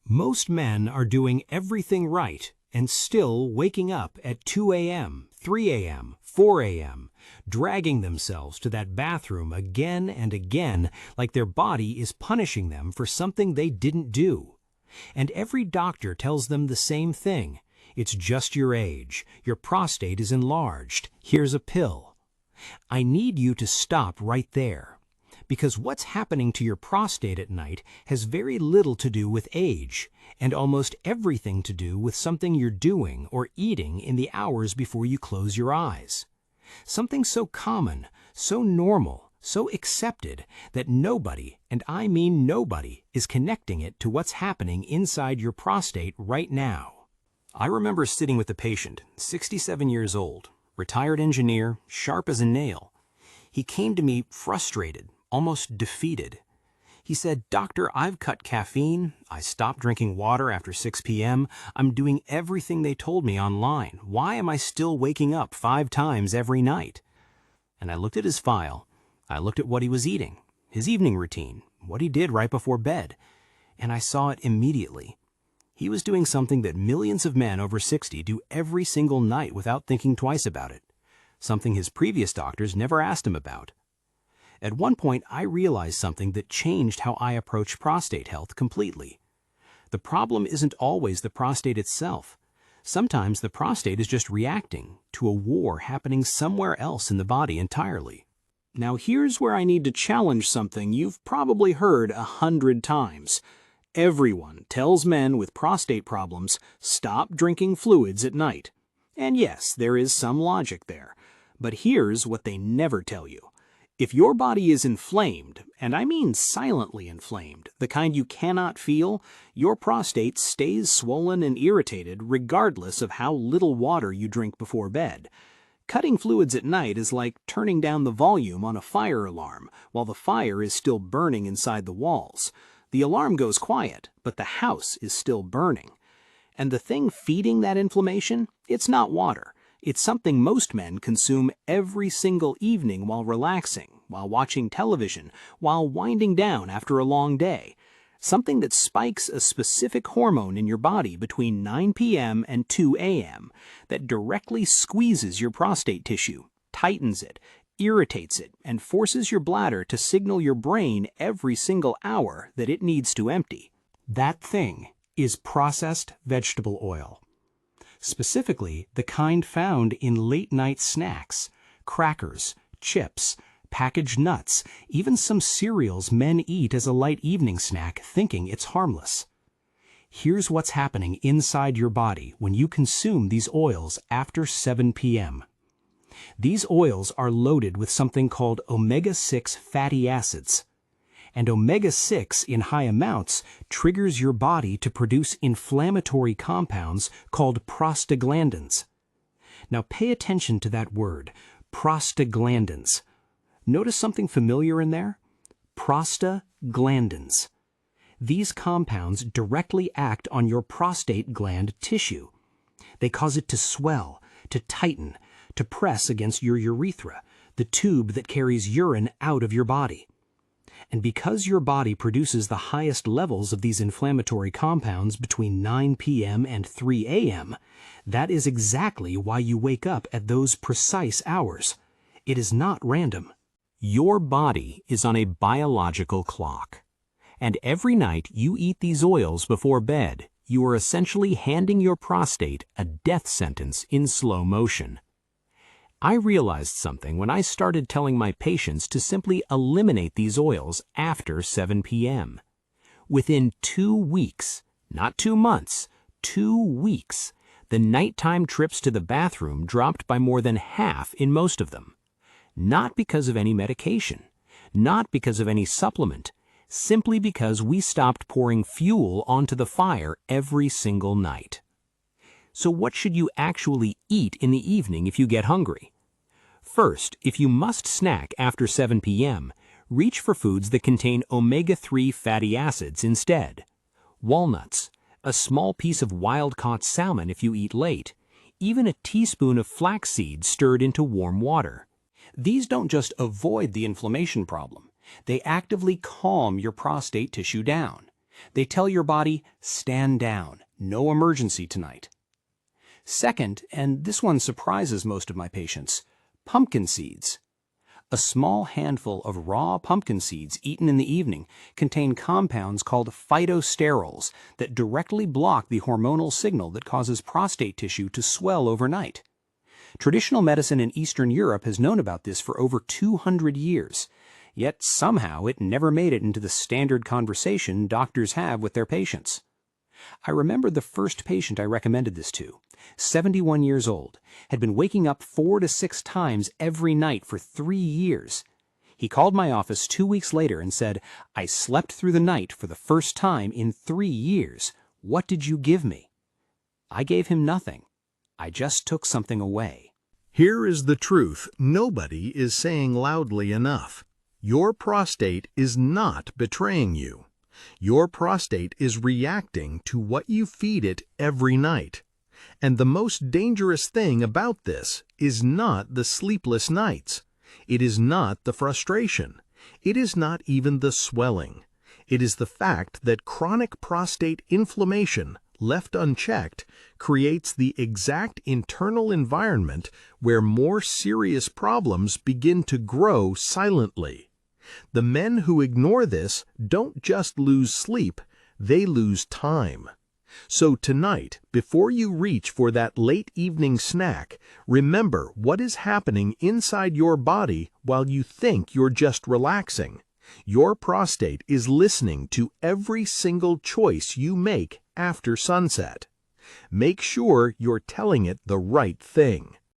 Most men are doing everything right and still waking up at 2 a.m., 3 a.m., 4 a.m., dragging themselves to that bathroom again and again like their body is punishing them for something they didn't do. And every doctor tells them the same thing. It's just your age. Your prostate is enlarged. Here's a pill. I need you to stop right there. Because what's happening to your prostate at night has very little to do with age, and almost everything to do with something you're doing or eating in the hours before you close your eyes. Something so common, so normal, so accepted that nobody, and I mean nobody, is connecting it to what's happening inside your prostate right now. I remember sitting with a patient, 67 years old, retired engineer, sharp as a nail. He came to me frustrated, almost defeated. He said, "Doctor, I've cut caffeine. I stopped drinking water after 6 p.m. I'm doing everything they told me online. Why am I still waking up 5 times every night?" And I looked at his file. I looked at what he was eating, his evening routine, what he did right before bed, and I saw it immediately. He was doing something that millions of men over 60 do every single night without thinking twice about it, something his previous doctors never asked him about. At one point, I realized something that changed how I approach prostate health completely. The problem isn't always the prostate itself. Sometimes the prostate is just reacting to a war happening somewhere else in the body entirely. Now here's where I need to challenge something you've probably heard 100 times. Everyone tells men with prostate problems, stop drinking fluids at night. And yes, there is some logic there. But here's what they never tell you. If your body is inflamed, and I mean silently inflamed, the kind you cannot feel, your prostate stays swollen and irritated regardless of how little water you drink before bed. Cutting fluids at night is like turning down the volume on a fire alarm while the fire is still burning inside the walls. The alarm goes quiet, but the house is still burning. And the thing feeding that inflammation, it's not water. It's something most men consume every single evening while relaxing, while watching television, while winding down after a long day. Something that spikes a specific hormone in your body between 9 p.m. and 2 a.m. that directly squeezes your prostate tissue, tightens it, irritates it, and forces your bladder to signal your brain every single hour that it needs to empty. That thing is processed vegetable oil. Specifically, the kind found in late-night snacks, crackers, chips, packaged nuts, even some cereals men eat as a light evening snack thinking it's harmless. Here's what's happening inside your body when you consume these oils after 7 p.m. These oils are loaded with something called omega-6 fatty acids. And omega-6 in high amounts triggers your body to produce inflammatory compounds called prostaglandins. Now pay attention to that word, prostaglandins. Notice something familiar in there? Prostaglandins. These compounds directly act on your prostate gland tissue. They cause it to swell, to tighten, to press against your urethra, the tube that carries urine out of your body. And because your body produces the highest levels of these inflammatory compounds between 9 p.m. and 3 a.m., that is exactly why you wake up at those precise hours. It is not random. Your body is on a biological clock. And every night you eat these oils before bed, you are essentially handing your prostate a death sentence in slow motion. I realized something when I started telling my patients to simply eliminate these oils after 7 p.m. Within 2 weeks, not 2 months, 2 weeks, the nighttime trips to the bathroom dropped by more than half in most of them. Not because of any medication, not because of any supplement, simply because we stopped pouring fuel onto the fire every single night. So what should you actually eat in the evening if you get hungry? First, if you must snack after 7 p.m., reach for foods that contain omega-3 fatty acids instead. Walnuts, a small piece of wild-caught salmon if you eat late, even a teaspoon of flax seeds stirred into warm water. These don't just avoid the inflammation problem. They actively calm your prostate tissue down. They tell your body, stand down, no emergency tonight. Second, and this one surprises most of my patients, pumpkin seeds. A small handful of raw pumpkin seeds eaten in the evening contain compounds called phytosterols that directly block the hormonal signal that causes prostate tissue to swell overnight. Traditional medicine in Eastern Europe has known about this for over 200 years, yet somehow it never made it into the standard conversation doctors have with their patients. I remember the first patient I recommended this to, 71 years old, had been waking up 4 to 6 times every night for 3 years. He called my office 2 weeks later and said, "I slept through the night for the first time in 3 years. What did you give me?" I gave him nothing. I just took something away. Here is the truth nobody is saying loudly enough. Your prostate is not betraying you. Your prostate is reacting to what you feed it every night. And the most dangerous thing about this is not the sleepless nights. It is not the frustration. It is not even the swelling. It is the fact that chronic prostate inflammation, left unchecked, creates the exact internal environment where more serious problems begin to grow silently. The men who ignore this don't just lose sleep, they lose time. So tonight, before you reach for that late evening snack, remember what is happening inside your body while you think you're just relaxing. Your prostate is listening to every single choice you make after sunset. Make sure you're telling it the right thing.